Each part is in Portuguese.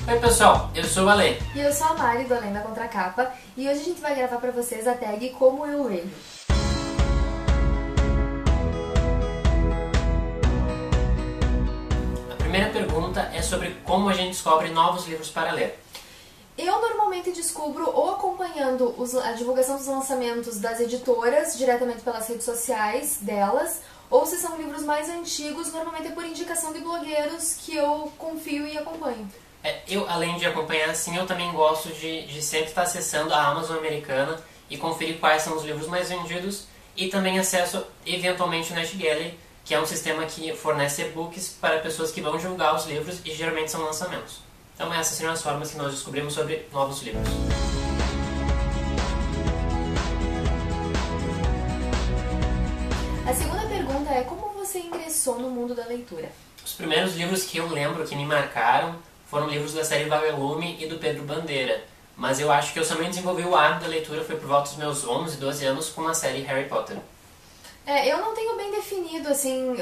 Oi pessoal, eu sou o Ale. E eu sou a Mari do Além da Contracapa e hoje a gente vai gravar pra vocês a tag Como Eu Leio. A primeira pergunta é sobre como a gente descobre novos livros para ler. Eu normalmente descubro ou acompanhando a divulgação dos lançamentos das editoras, diretamente pelas redes sociais delas, ou se são livros mais antigos, normalmente é por indicação de blogueiros que eu confio e acompanho. Eu, além de acompanhar assim, eu também gosto de sempre estar acessando a Amazon americana e conferir quais são os livros mais vendidos e também acesso eventualmente o NetGalley, que é um sistema que fornece e-books para pessoas que vão divulgar os livros e geralmente são lançamentos. Então essas seriam as formas que nós descobrimos sobre novos livros. A segunda pergunta é como você ingressou no mundo da leitura? Os primeiros livros que eu lembro que me marcaram foram livros da série Vagalume e do Pedro Bandeira, mas eu acho que eu somente desenvolvi o hábito da leitura foi por volta dos meus 11, 12 anos com a série Harry Potter. Eu não tenho bem definido assim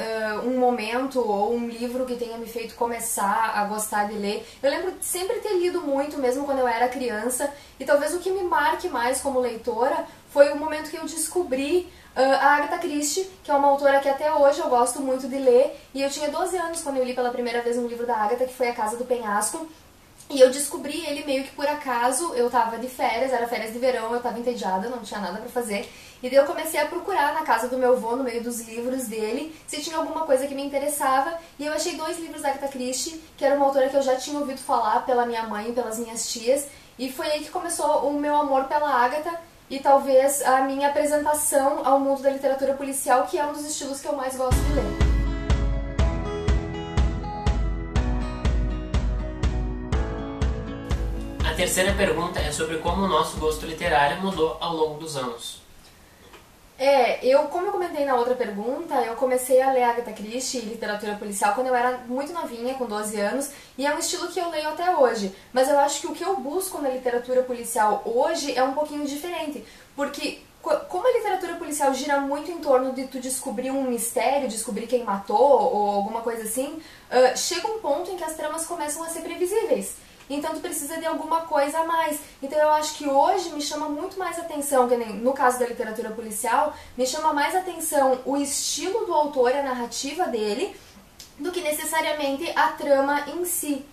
um momento ou um livro que tenha me feito começar a gostar de ler. Eu lembro de sempre ter lido muito, mesmo quando eu era criança, e talvez o que me marque mais como leitora foi o momento que eu descobri a Agatha Christie, que é uma autora que até hoje eu gosto muito de ler, e eu tinha 12 anos quando eu li pela primeira vez um livro da Agatha, que foi A Casa do Penhasco, e eu descobri ele meio que por acaso. Eu tava de férias, era férias de verão, eu tava entediada, não tinha nada pra fazer, e daí eu comecei a procurar na casa do meu avô, no meio dos livros dele, se tinha alguma coisa que me interessava, e eu achei 2 livros da Agatha Christie, que era uma autora que eu já tinha ouvido falar pela minha mãe e pelas minhas tias, e foi aí que começou o meu amor pela Agatha, e talvez a minha apresentação ao mundo da literatura policial, que é um dos estilos que eu mais gosto de ler. A terceira pergunta é sobre como o nosso gosto literário mudou ao longo dos anos. Como eu comentei na outra pergunta, eu comecei a ler Agatha Christie e literatura policial quando eu era muito novinha, com 12 anos, e é um estilo que eu leio até hoje. Mas eu acho que o que eu busco na literatura policial hoje é um pouquinho diferente, porque como a literatura policial gira muito em torno de tu descobrir um mistério, descobrir quem matou ou alguma coisa assim, chega um ponto em que as tramas começam a ser previsíveis. Então tu precisa de alguma coisa a mais. Então eu acho que hoje me chama muito mais atenção, que nem no caso da literatura policial, me chama mais atenção o estilo do autor, a narrativa dele, do que necessariamente a trama em si.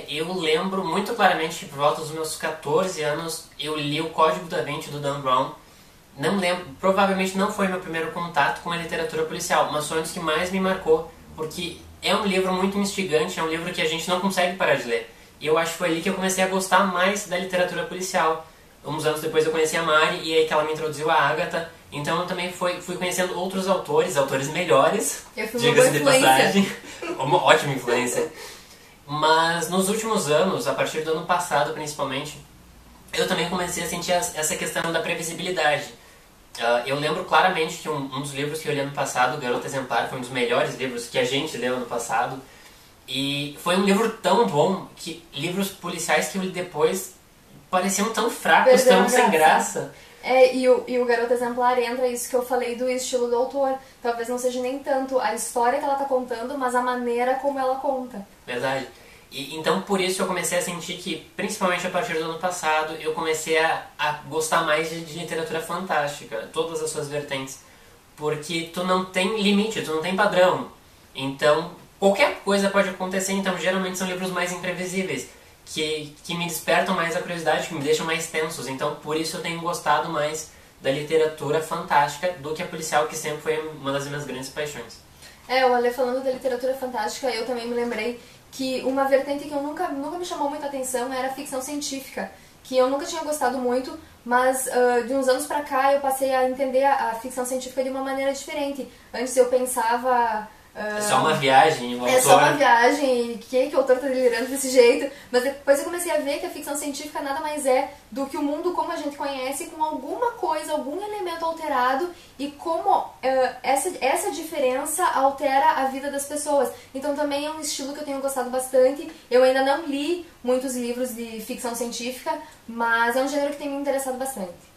Eu lembro muito claramente que por volta dos meus 14 anos eu li o Código da Vinci do Dan Brown. Não lembro, provavelmente não foi meu primeiro contato com a literatura policial, mas foi um dos que mais me marcou, porque é um livro muito instigante, é um livro que a gente não consegue parar de ler. E eu acho que foi ali que eu comecei a gostar mais da literatura policial. Uns anos depois eu conheci a Mari e aí que ela me introduziu a Agatha. Então eu também fui conhecendo outros autores melhores, diga-se de passagem. Uma ótima influência. Mas nos últimos anos, a partir do ano passado principalmente, eu também comecei a sentir essa questão da previsibilidade. Eu lembro claramente que um dos livros que eu li ano passado, Garota Exemplar, foi um dos melhores livros que a gente leu ano passado. E foi um livro tão bom que livros policiais que eu li depois pareciam tão fracos, tão sem graça. E o Garota Exemplar entra isso que eu falei do estilo do autor. Talvez não seja nem tanto a história que ela está contando, mas a maneira como ela conta. Verdade. Então por isso eu comecei a sentir que, principalmente a partir do ano passado, eu comecei a gostar mais de literatura fantástica, todas as suas vertentes. Porque tu não tem limite, tu não tem padrão. Então qualquer coisa pode acontecer, então geralmente são livros mais imprevisíveis, que me despertam mais a curiosidade, que me deixam mais tensos. Então por isso eu tenho gostado mais da literatura fantástica do que a policial, que sempre foi uma das minhas grandes paixões. O Ale falando da literatura fantástica, eu também me lembrei que uma vertente que eu nunca me chamou muita atenção era a ficção científica, que eu nunca tinha gostado muito, mas de uns anos pra cá eu passei a entender a ficção científica de uma maneira diferente. Antes eu pensava... É só uma viagem, o autor... É só uma viagem, e que o autor tá delirando desse jeito. Mas depois eu comecei a ver que a ficção científica nada mais é do que o mundo como a gente conhece, com alguma coisa, algum elemento alterado, e como essa diferença altera a vida das pessoas. Então também é um estilo que eu tenho gostado bastante. Eu ainda não li muitos livros de ficção científica, mas é um gênero que tem me interessado bastante.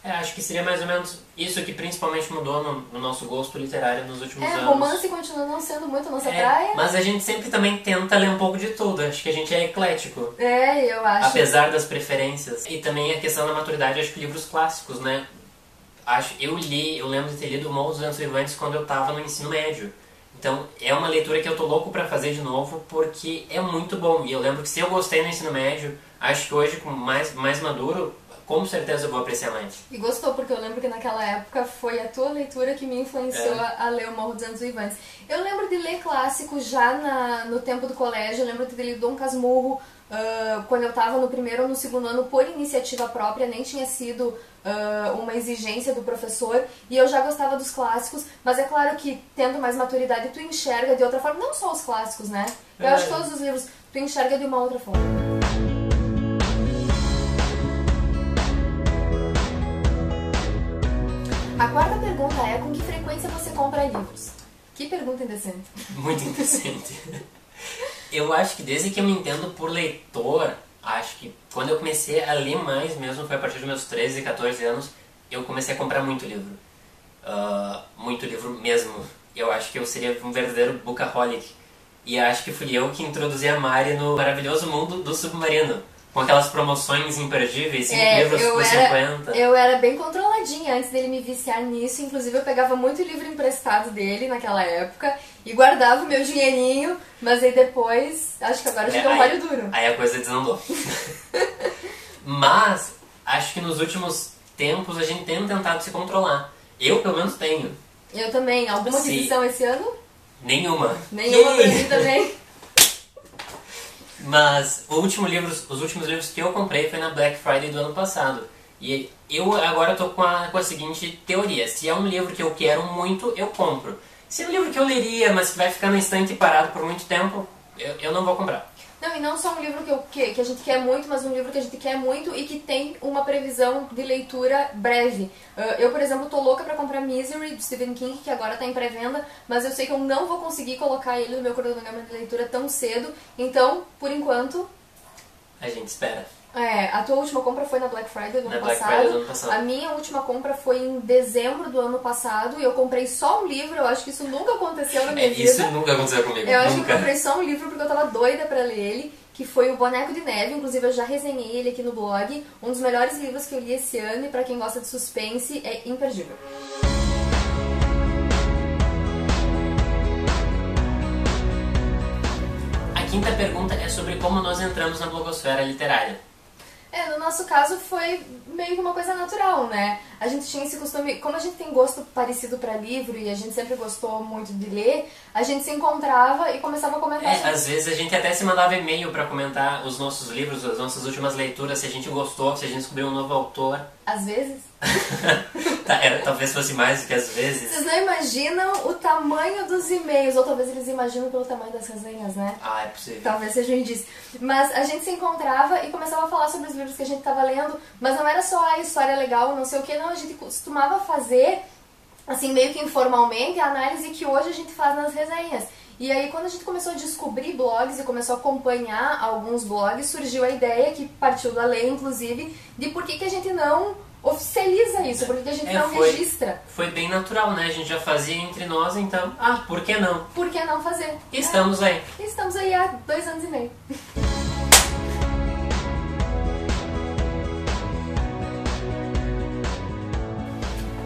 Acho que seria mais ou menos isso que principalmente mudou no nosso gosto literário nos últimos anos. Romance continua não sendo muito a nossa praia. Mas a gente sempre também tenta ler um pouco de tudo. Acho que a gente é eclético. Eu acho. Apesar das preferências. E também a questão da maturidade, acho que livros clássicos, né? Eu lembro de ter lido Morro dos Ventos Vivantes quando eu tava no ensino médio. Então é uma leitura que eu tô louco pra fazer de novo porque é muito bom. E eu lembro que se eu gostei no ensino médio, acho que hoje, com mais maduro, com certeza eu vou apreciar mais. E gostou, porque eu lembro que naquela época foi a tua leitura que me influenciou a ler o Morro dos Ventos Vivantes. Eu lembro de ler clássicos já no tempo do colégio, eu lembro de ter lido Dom Casmurro quando eu estava no primeiro ou no segundo ano por iniciativa própria, nem tinha sido uma exigência do professor, e eu já gostava dos clássicos, mas é claro que tendo mais maturidade tu enxerga de outra forma, não só os clássicos, né? Eu acho que todos os livros tu enxerga de uma outra forma. A quarta pergunta é: com que frequência você compra livros? Que pergunta indecente. Muito indecente. Eu acho que desde que eu me entendo por leitor, acho que quando eu comecei a ler mais mesmo, foi a partir dos meus 13, 14 anos, eu comecei a comprar muito livro. Muito livro mesmo. Eu acho que eu seria um verdadeiro bookaholic. E acho que fui eu que introduzi a Mari no maravilhoso mundo do Submarino. Com aquelas promoções imperdíveis, 5 livros por 50. Eu era bem controladinha antes dele me viciar nisso. Inclusive eu pegava muito livro emprestado dele naquela época e guardava o meu dinheirinho, mas aí depois, acho que agora já deu um molho duro. Aí a coisa desandou. Mas acho que nos últimos tempos a gente tem tentado se controlar. Eu pelo menos tenho. Eu também. Alguma aquisição esse ano? Nenhuma. Nenhuma pra mim também. Mas os últimos livros que eu comprei foi na Black Friday do ano passado. E eu agora tô com a seguinte teoria: se é um livro que eu quero muito, eu compro. Se é um livro que eu leria, mas que vai ficar no estante parado por muito tempo, eu não vou comprar. Não, e não só um livro que a gente quer muito, mas um livro que a gente quer muito e que tem uma previsão de leitura breve. Eu, por exemplo, tô louca pra comprar Misery, do Stephen King, que agora tá em pré-venda, mas eu sei que eu não vou conseguir colocar ele no meu cronograma de leitura tão cedo, então, por enquanto... A gente espera. A tua última compra foi na Black Friday do ano Black Friday do ano passado. A minha última compra foi em dezembro do ano passado e eu comprei só um livro. Eu acho que isso nunca aconteceu na minha vida. Isso nunca aconteceu comigo. Eu acho que eu comprei só um livro porque eu tava doida pra ler ele, que foi o Boneco de Neve. Inclusive eu já resenhei ele aqui no blog. Um dos melhores livros que eu li esse ano e pra quem gosta de suspense é imperdível. A quinta pergunta é sobre como nós entramos na blogosfera literária. No nosso caso foi meio que uma coisa natural, né? A gente tinha esse costume, como a gente tem gosto parecido pra livro e a gente sempre gostou muito de ler, a gente se encontrava e começava a comentar sobre... Às vezes a gente até se mandava e-mail pra comentar os nossos livros, as nossas últimas leituras, se a gente gostou, se a gente descobriu um novo autor. Às vezes? Talvez fosse mais do que às vezes. Vocês não imaginam o tamanho dos e-mails, ou talvez eles imaginam pelo tamanho das resenhas, né? É possível. Talvez seja um indício. Mas a gente se encontrava e começava a falar sobre os livros que a gente estava lendo, mas não era só a história legal, não sei o que, não. A gente costumava fazer, assim, meio que informalmente, a análise que hoje a gente faz nas resenhas. E aí, quando a gente começou a descobrir blogs e começou a acompanhar alguns blogs, surgiu a ideia, que partiu da lei, inclusive, de por que a gente não oficializa isso, por que a gente não registra. Foi bem natural, né? A gente já fazia entre nós, então, por que não? Por que não fazer? Estamos aí. Estamos aí há 2 anos e meio.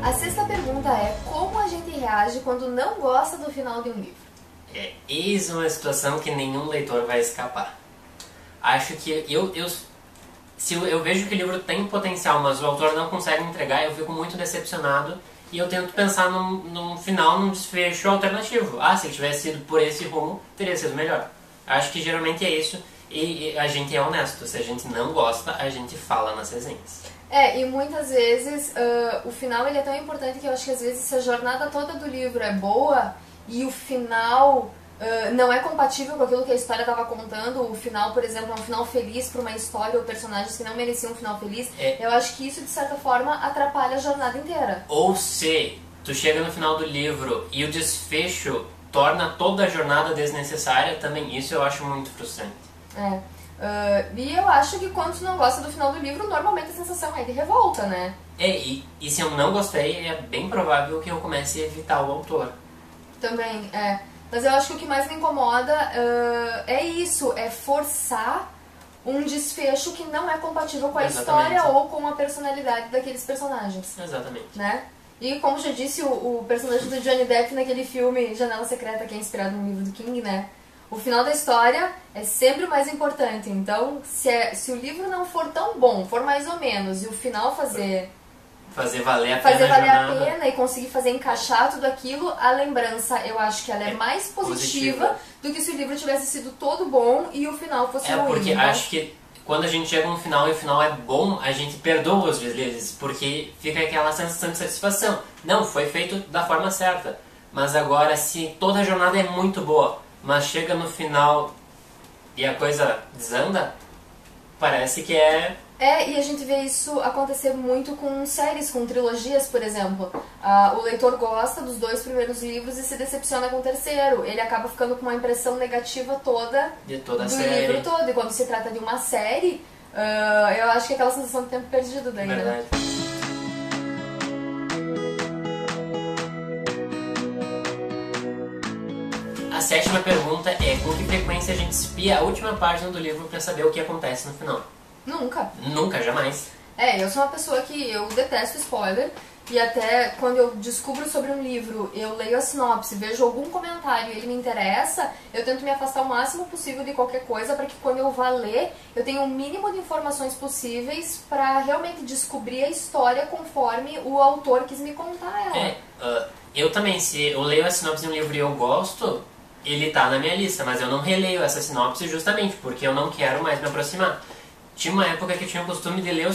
A sexta pergunta é: como a gente reage quando não gosta do final de um livro? Eis uma situação que nenhum leitor vai escapar. Acho que se eu vejo que o livro tem potencial, mas o autor não consegue entregar, eu fico muito decepcionado e eu tento pensar num final, num desfecho alternativo. Se ele tivesse sido por esse rumo, teria sido melhor. Acho que geralmente é isso e a gente é honesto. Se a gente não gosta, a gente fala nas resenhas. E muitas vezes o final ele é tão importante que eu acho que às vezes se a jornada toda do livro é boa e o final não é compatível com aquilo que a história estava contando, o final, por exemplo, é um final feliz para uma história ou personagens que não mereciam um final feliz, eu acho que isso de certa forma atrapalha a jornada inteira. Ou se tu chega no final do livro e o desfecho torna toda a jornada desnecessária, também isso eu acho muito frustrante. E eu acho que quando tu não gosta do final do livro, normalmente a sensação é de revolta, né? E se eu não gostei, é bem provável que eu comece a evitar o autor. Também, Mas eu acho que o que mais me incomoda é isso, é forçar um desfecho que não é compatível com a história ou com a personalidade daqueles personagens. Exatamente. Né? E como já disse, o personagem do Johnny Depp naquele filme Janela Secreta, que é inspirado no livro do King, né? O final da história é sempre o mais importante. Então, se o livro não for tão bom, for mais ou menos, e o final fazer valer a pena e conseguir fazer encaixar tudo aquilo, a lembrança, eu acho que ela é mais positiva do que se o livro tivesse sido todo bom e o final fosse ruim. Porque acho que quando a gente chega no final e o final é bom, a gente perdoa os deslizes, porque fica aquela sensação de satisfação. Não, foi feito da forma certa. Mas agora, se toda a jornada é muito boa, mas chega no final e a coisa desanda, parece que e a gente vê isso acontecer muito com séries, com trilogias, por exemplo. O leitor gosta dos 2 primeiros livros e se decepciona com o terceiro. Ele acaba ficando com uma impressão negativa toda de toda a do série. livro todo. E quando se trata de uma série, eu acho que é aquela sensação de tempo perdido daí, Verdade. né? A 7ª pergunta é: com que frequência a gente espia a última página do livro pra saber o que acontece no final? Nunca. Nunca, jamais. Eu sou uma pessoa que eu detesto spoiler. E até quando eu descubro sobre um livro, eu leio a sinopse, vejo algum comentário e ele me interessa, eu tento me afastar o máximo possível de qualquer coisa para que quando eu vá ler, eu tenha o mínimo de informações possíveis para realmente descobrir a história conforme o autor quis me contar ela. Eu também, se eu leio a sinopse de um livro e eu gosto, ele tá na minha lista, mas eu não releio essa sinopse justamente porque eu não quero mais me aproximar. Tinha uma época que eu tinha o costume de ler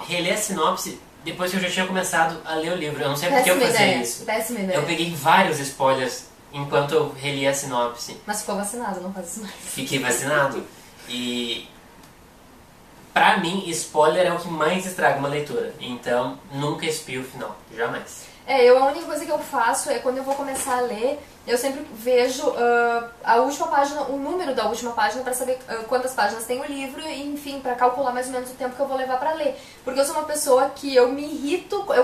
reler a sinopse depois que eu já tinha começado a ler o livro. Eu não sei por que eu fazia isso. Péssima ideia. Eu peguei vários spoilers enquanto eu relia a sinopse. Mas ficou vacinado, não faz isso mais. Fiquei vacinado. E pra mim, spoiler é o que mais estraga uma leitura. Então, nunca espio o final. Jamais. A única coisa que eu faço é quando eu vou começar a ler, eu sempre vejo a última página, o número da última página para saber quantas páginas tem o livro e, enfim, para calcular mais ou menos o tempo que eu vou levar para ler. Porque eu sou uma pessoa que eu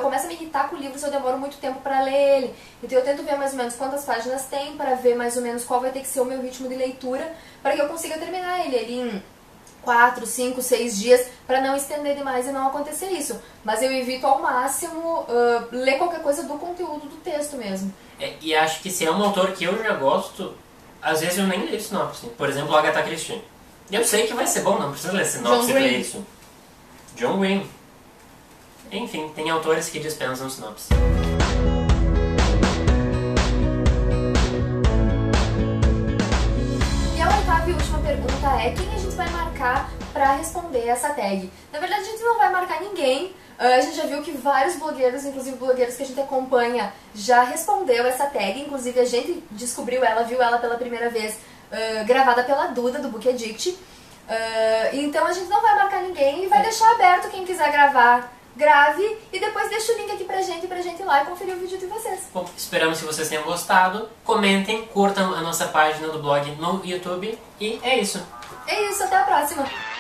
começo a me irritar com o livro se eu demoro muito tempo para ler ele. Então eu tento ver mais ou menos quantas páginas tem para ver mais ou menos qual vai ter que ser o meu ritmo de leitura para que eu consiga terminar ele em 4, 5, 6 dias para não estender demais e não acontecer isso. Mas eu evito ao máximo ler qualquer coisa do conteúdo do texto mesmo. E acho que se é um autor que eu já gosto, às vezes eu nem leio sinopse. Por exemplo, Agatha Christie. Eu sei que vai ser bom, não precisa ler sinopse pra isso. John Green. Enfim, tem autores que dispensam sinopse. E a 8ª e última pergunta é: quem a gente vai marcar para responder essa tag? Na verdade, a gente não vai marcar ninguém. A gente já viu que vários blogueiros, inclusive blogueiros que a gente acompanha, já respondeu essa tag. Inclusive a gente descobriu ela, viu ela pela primeira vez gravada pela Duda, do Book Addict. Então a gente não vai marcar ninguém e vai deixar aberto. Quem quiser gravar, grave e depois deixa o link aqui pra gente ir lá e conferir o vídeo de vocês. Bom, esperamos que vocês tenham gostado. Comentem, curtam a nossa página do blog no YouTube e é isso. É isso, até a próxima!